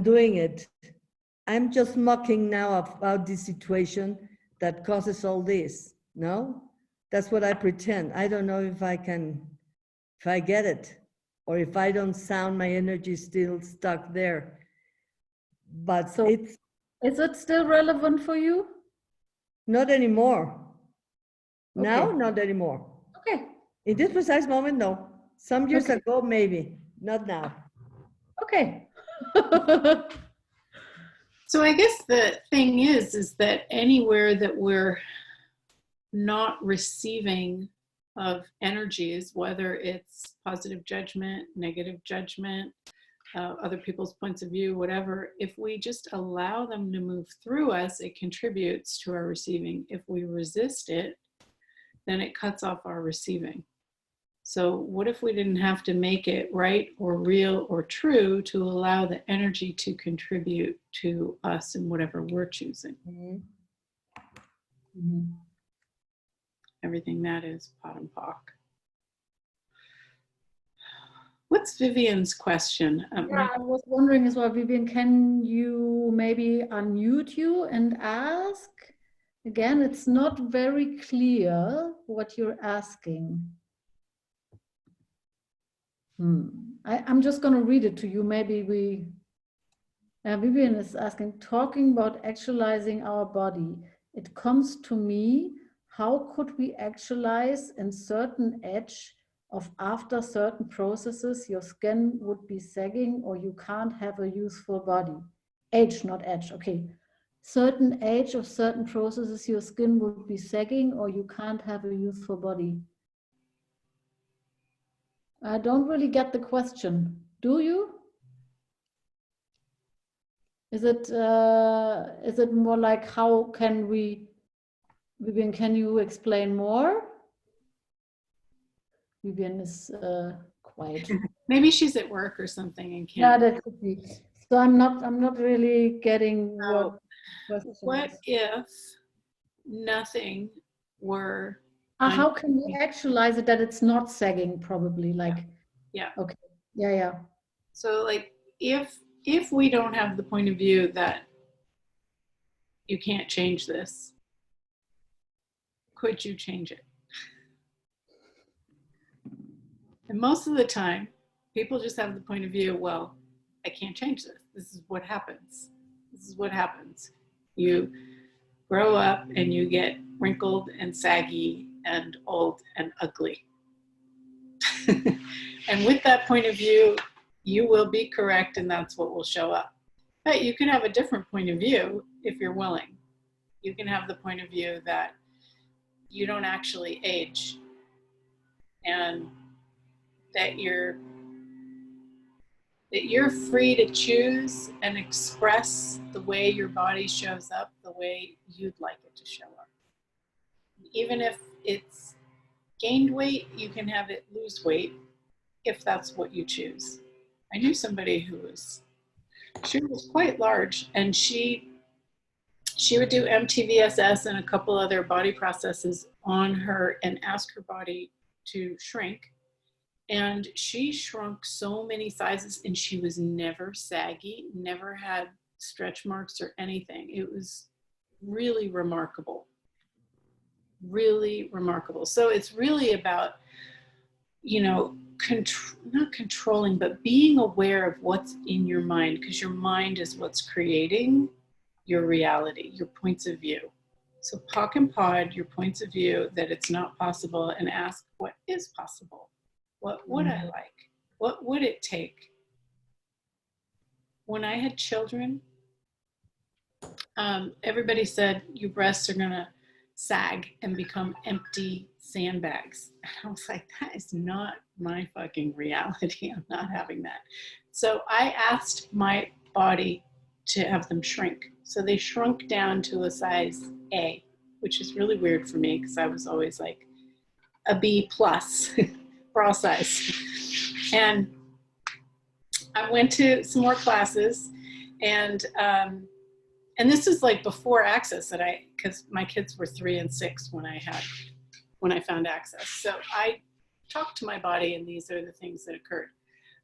C: doing it. I'm just mocking now about this situation that causes all this. No, that's what I pretend. I don't know if I get it, or if I don't sound my energy still stuck there. But
B: so is it still relevant for you?
C: Not anymore.
B: Okay.
C: Now, not anymore.
B: Okay.
C: In this precise moment, no. Some years ago, maybe. Not now.
B: Okay.
A: So I guess the thing is that anywhere that we're not receiving of energies, whether it's positive judgment, negative judgment, other people's points of view, whatever, if we just allow them to move through us, it contributes to our receiving. If we resist it, then it cuts off our receiving. So what if we didn't have to make it right or real or true to allow the energy to contribute to us in whatever we're choosing?
C: Mm-hmm.
B: Mm-hmm.
A: Everything that is pot and pock. What's Vivian's question?
B: Yeah, I was wondering as well, Vivian, can you maybe unmute you and ask? Again, it's not very clear what you're asking. I'm just going to read it to you. Maybe Vivian is asking, talking about actualizing our body. It comes to me, how could we actualize in certain edge of after certain processes, your skin would be sagging or you can't have a useful body? Age, not edge, okay. Certain age of certain processes, your skin would be sagging or you can't have a useful body. I don't really get the question. Do you? Is it more like how can we, Vivian, can you explain more? Vivian is quiet.
A: Maybe she's at work or something and
B: Yeah,
A: can't.
B: that could be. So I'm not really getting what question
A: What
B: is.
A: if nothing were
B: How can we actualize it that it's not sagging probably like,
A: yeah.
B: Okay, yeah.
A: So like if we don't have the point of view that you can't change this, could you change it? And most of the time, people just have the point of view, well, I can't change this. This is what happens. This is what happens. You grow up and you get wrinkled and saggy and old and ugly. And with that point of view, you will be correct and that's what will show up. But you can have a different point of view if you're willing. You can have the point of view that you don't actually age and that you're free to choose and express the way your body shows up the way you'd like it to show up. Even if it's gained weight, you can have it lose weight if that's what you choose. I knew somebody who was quite large and she would do MTVSS and a couple other body processes on her and ask her body to shrink. And she shrunk so many sizes and she was never saggy, never had stretch marks or anything. It was really remarkable. Really remarkable. So it's really about, not controlling, but being aware of what's in your mind, because your mind is what's creating your reality, your points of view. So POC and POD your points of view that it's not possible and ask what is possible. What would I like? What would it take? When I had children, everybody said your breasts are gonna sag and become empty sandbags. And I was like, that is not my fucking reality. I'm not having that. So I asked my body to have them shrink. So they shrunk down to a size A, which is really weird for me because I was always like a B plus bra size. And I went to some more classes and this is like before Access because my kids were 3 and 6 when I found Access. So I talked to my body and these are the things that occurred.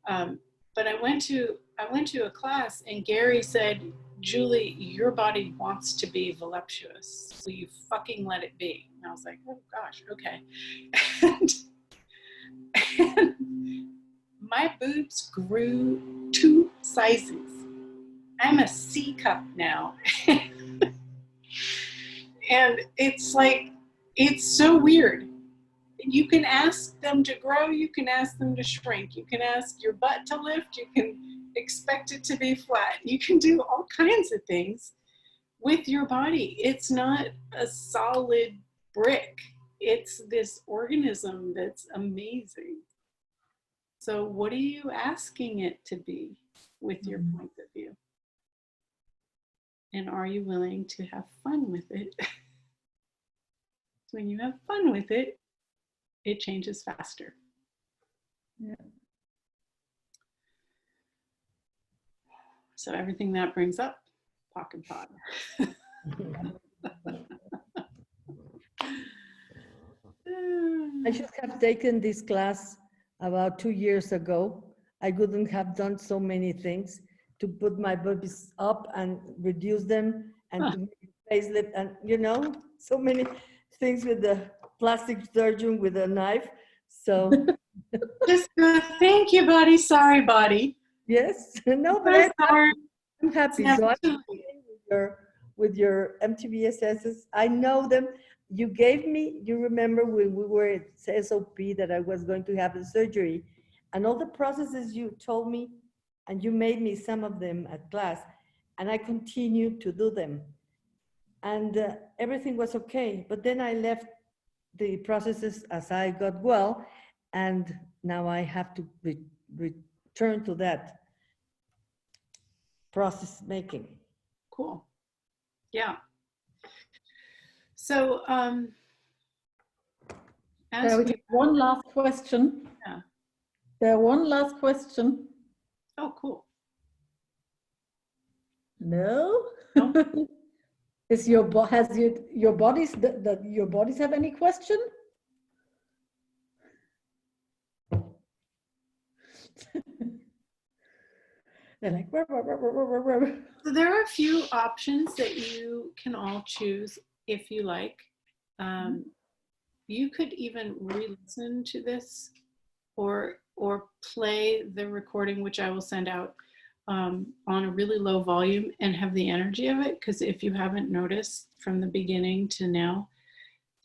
A: But I went to a class and Gary said, Julie, your body wants to be voluptuous. So you fucking let it be. And I was like, oh gosh, okay. And my boobs grew 2 sizes. I'm a C cup now. And it's like, it's so weird. You can ask them to grow, you can ask them to shrink, you can ask your butt to lift, you can expect it to be flat. You can do all kinds of things with your body. It's not a solid brick. It's this organism that's amazing. So what are you asking it to be with your point of view? And are you willing to have fun with it? When you have fun with it, it changes faster.
B: Yeah.
A: So everything that brings up, POC and POD.
C: I should have taken this class about 2 years ago I couldn't have done so many things to put my boobies up and reduce them and to make a facelift and, you know, so many things with the plastic surgeon with a knife. So,
A: Just thank you, buddy. Sorry, buddy.
C: yes, no, but
A: I'm sorry.
C: I'm happy.
A: It's
C: So
A: never
C: I'm
A: too
C: happy with your MTBSSs. I know them. You gave me, you remember when we were at SOP that I was going to have the surgery and all the processes you told me and you made me some of them at class and I continued to do them. And everything was okay. But then I left the processes as I got well and now I have to return to that process making.
A: cool. Yeah. So, as
B: We
A: we,
B: take one last question.
A: Yeah.
B: One last question.
A: oh, cool.
B: No.
A: No?
B: Is your your bodies your bodies have any question? They're like.
A: So there are a few options that you can all choose if you like. You could even re-listen to this or play the recording, which I will send out on a really low volume and have the energy of it. Because if you haven't noticed from the beginning to now,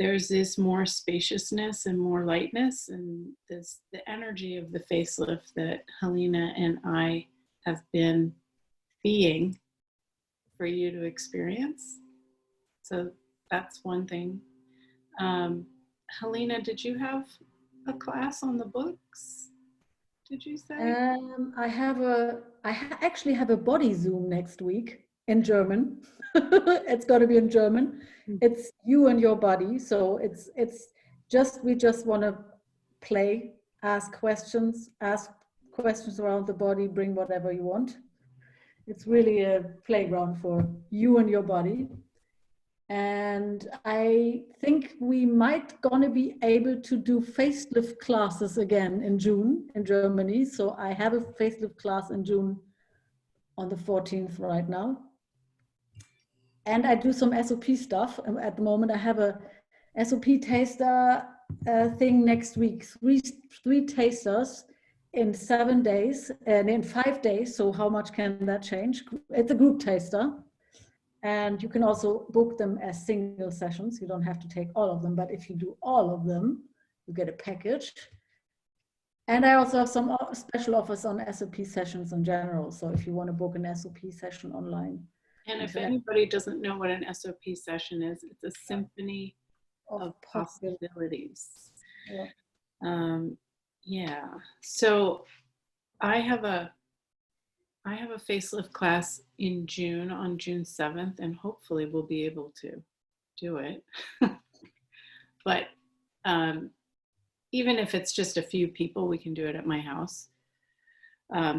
A: there's this more spaciousness and more lightness, and this the energy of the facelift that Helena and I have been being for you to experience. So that's one thing. Helena, did you have a class on the books? Did you say?
B: I actually have a body Zoom next week in German. It's going to be in German. It's you and your body. So we just want to play, ask questions around the body, bring whatever you want. It's really a playground for you and your body. And I think we might gonna be able to do facelift classes again in June in Germany. So I have a facelift class in June on the 14th right now. And I do some SOP stuff. At the moment, I have a SOP taster thing next week. Three tasters in 7 days and in 5 days. So how much can that change? It's a group taster. And you can also book them as single sessions. You don't have to take all of them, but if you do all of them, you get a package. And I also have some special offers on SOP sessions in general. So if you want to book an SOP session online.
A: And if anybody doesn't know what an SOP session is, it's a symphony of possibilities.
B: Yeah.
A: Yeah. So I have a facelift class in June, on June 7th, and hopefully we'll be able to do it. But even if it's just a few people, we can do it at my house.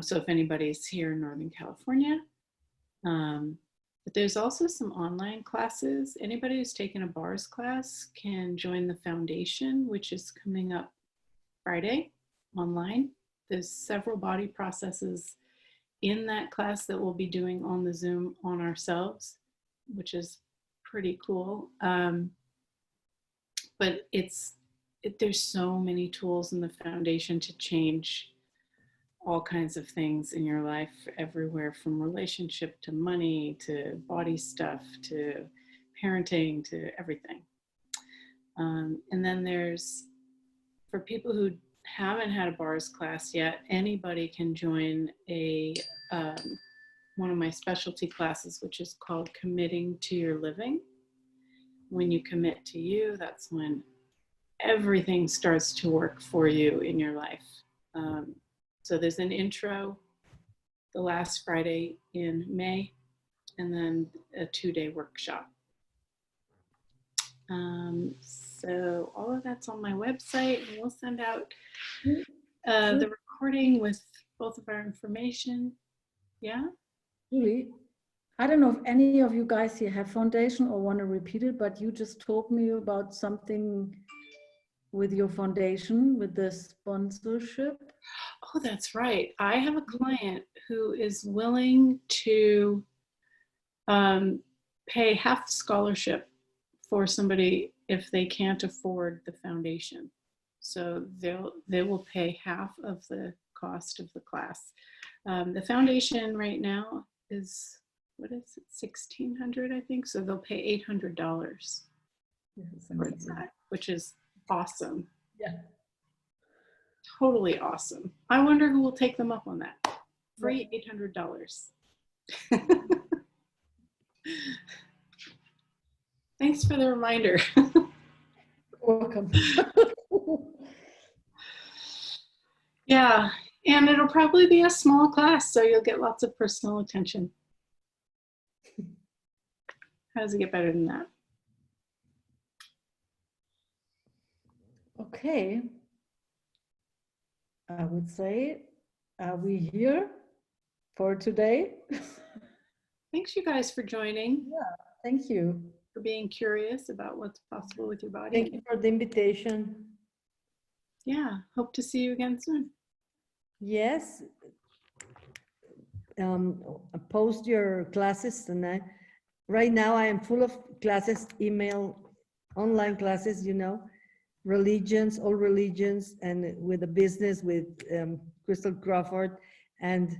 A: So if anybody's here in Northern California, but there's also some online classes. Anybody who's taken a bars class can join the foundation, which is coming up Friday online. There's several body processes in that class that we'll be doing on the Zoom on ourselves, which is pretty cool. But there's so many tools in the foundation to change all kinds of things in your life, everywhere from relationship to money to body stuff to parenting to everything. And then there's, for people who haven't had a bars class yet, anybody can join one of my specialty classes, which is called Committing to Your Living. When you commit to you, that's when everything starts to work for you in your life. So there's an intro the last Friday in May, and then a 2-day workshop. So all of that's on my website, and we'll send out the recording with both of our information. Yeah?
B: Julie, I don't know if any of you guys here have foundation or want to repeat it, but you just told me about something with your foundation, with the sponsorship.
A: Oh, that's right. I have a client who is willing to pay half scholarship for somebody if they can't afford the foundation. So they will pay half of the cost of the class. The foundation right now is, what is it, 1,600, I think. So they'll pay $800
B: Yes,
A: for
B: amazing.
A: that, which is awesome.
B: Yeah.
A: Totally awesome. I wonder who will take them up on that. Free $800. Thanks for the reminder.
B: Welcome.
A: Yeah, and it'll probably be a small class, so you'll get lots of personal attention. How does it get better than that?
B: Okay. I would say, are we here for today?
A: Thanks, you guys, for joining,
B: Thank you.
A: for being curious about what's possible with your body.
C: Thank you for the invitation.
A: Yeah, hope to see you again soon.
C: Yes. Post your classes, and right now I am full of classes, email, online classes, you know, religions, all religions, and with a business with Crystal Crawford. And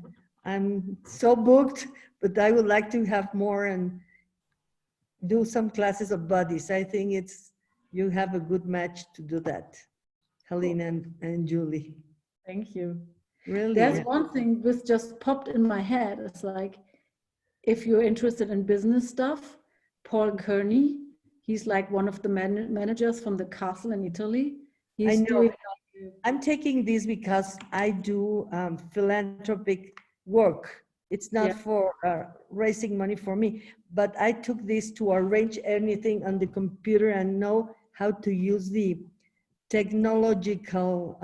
C: I'm so booked, but I would like to have more and do some classes of bodies. I think you have a good match to do that, Helena and Julie.
B: Thank you.
C: Really?
B: There's
C: Yeah.
B: one thing which just popped in my head. It's like, if you're interested in business stuff, Paul Kearney, he's like one of the managers from the castle in Italy. He's
C: know.
B: doing.
C: I'm taking this because I do philanthropic work. It's not
B: Yeah.
C: for raising money for me, but I took this to arrange anything on the computer and know how to use the technological,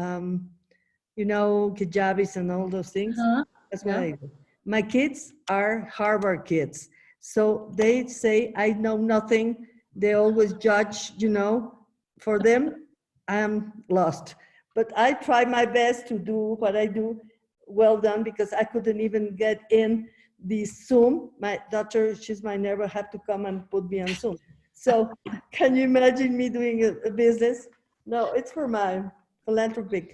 C: you know, hijabis and all those things.
B: Uh-huh.
C: That's what
B: Yeah.
C: I do. My kids are Harvard kids. So they say I know nothing. They always judge, you know. For them, I'm lost. But I try my best to do what I do well done, because I couldn't even get in the Zoom. My daughter, she's my neighbor, had to come and put me on Zoom. So can you imagine me doing a business? No, it's for my philanthropic.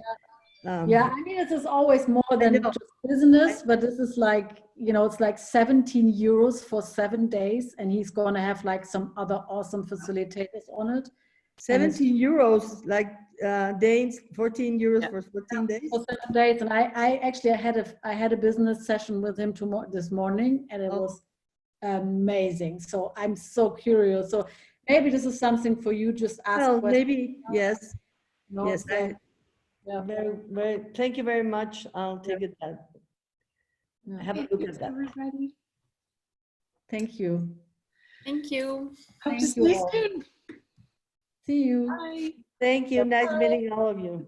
B: Yeah, I mean, this is always more than
C: know.
B: just business, but this is like, you know, it's like 17 euros for 7 days, and he's going to have like some other awesome facilitators on it.
C: 17 euros, like Danes, 14 euros
A: Yeah.
C: for 14 days.
B: For 7 days, and I actually I had a business session with him this morning, and it
C: Oh.
B: was amazing. So I'm so curious. So maybe this is something for you. Just ask
C: Well,
B: questions.
C: maybe, yes.
B: You know,
C: Yes,
B: so, yeah.
C: thank you very much. I'll take it back.
B: Yeah.
C: Have a look
A: Thanks,
C: at that.
A: everybody.
B: Thank you.
D: Thank you.
A: Hope to
B: Thank
A: see
B: you
A: you
B: all.
A: soon.
B: See you.
A: Bye.
C: Thank you. Nice meeting all of you.